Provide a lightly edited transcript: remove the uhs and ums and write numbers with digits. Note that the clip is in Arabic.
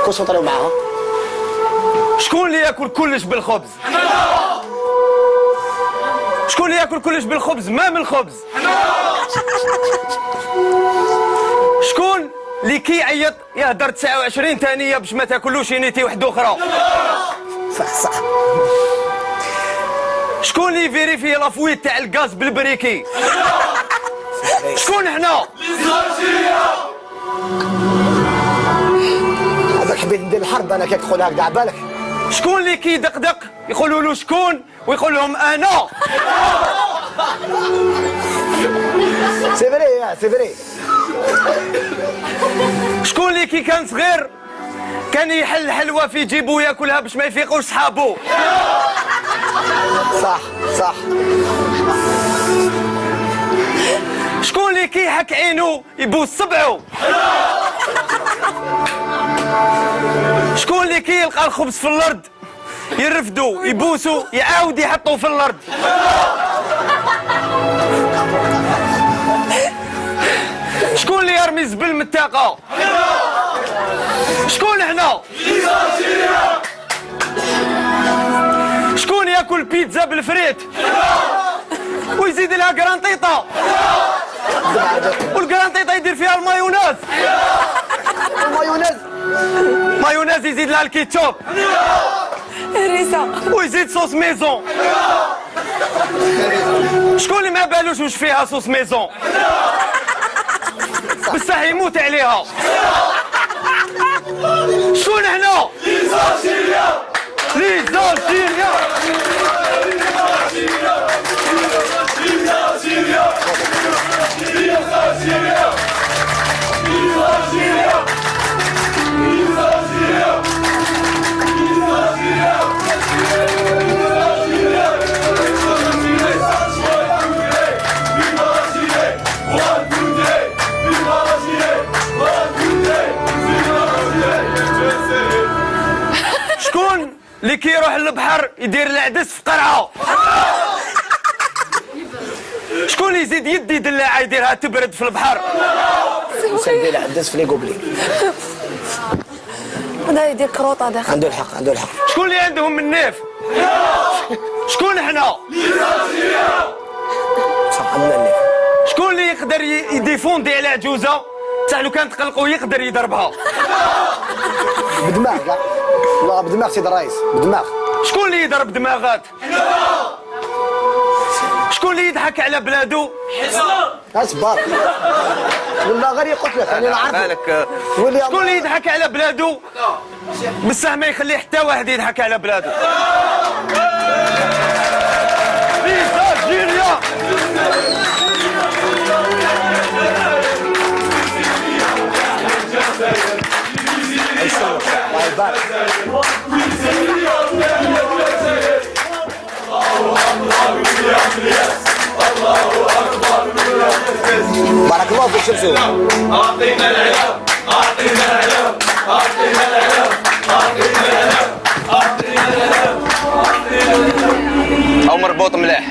كونسونطريو معاها. شكون اللي ياكل كلش بالخبز؟ شكون اللي ياكل كلش بالخبز ما من الخبز؟ شكون اللي كيعيط يهدر 29 ثانيه باش ما تاكلوش ينيتي وحده اخرى؟ صح. شكون اللي يفيريفي لافويت تاع الغاز بالبريكي؟ شكون حنا؟ هذاك حبيت ندير الحرب انا كي تقول هكذا على بالك. شكون اللي كيدقدق يقولوا له شكون ويقول لهم انا؟ سي فري. شكون اللي كي كان صغير كان يحل حلوى في جيبو ياكلها باش ما يفيقوش صحابو؟ صح. شكون اللي كيحك عينو يبوس صبعو؟ شكون اللي كيلقى الخبز في الارض يرفدو يبوسو يعاود يحطو في الارض؟ شكون اللي يرمي الزبل من الطاقه؟ شكون حنا؟ شكون ياكل بيتزا بالفريت ويزيد لها كرانطيطه والكرانطيطه يدير فيها المايونيز؟ مايونيز يزيد لها الكيتشوب هريسه ويزيد صوص ميزون. شكون اللي ما بالوش واش فيها صوص ميزون بصح يموت عليها؟ شكون حنا؟ ليزالجيريا. شكون اللي كيروح للبحر يدير العدس في قرعه؟ شكون اللي يزيد يدي دلاعه يديرها تبرد في البحر؟ يسدي العدس في لي كوبلي. هذا يدير كروطه داخل. عنده الحق. شكون اللي عندهم النيف؟ شكون حنا؟ صح عندنا النيف. شكون اللي يقدر يديفوندي على عجوزه تاع لو كان تقلقوا يقدر يضربها؟ بدماغ كاع والله بدماغ سيد الرئيس بدماغ. شكون اللي يضرب دماغات؟ شكون اللي يضحك على بلادو؟ اصبر والله غير يقتلك لك انا نعرف. شكون اللي يضحك على بلادو بصح ما يخلي حتى واحد يضحك على بلادو؟ ليزالجيريا. بارك الله فيك. شمسو اعطينا العلم او مربوط مليح.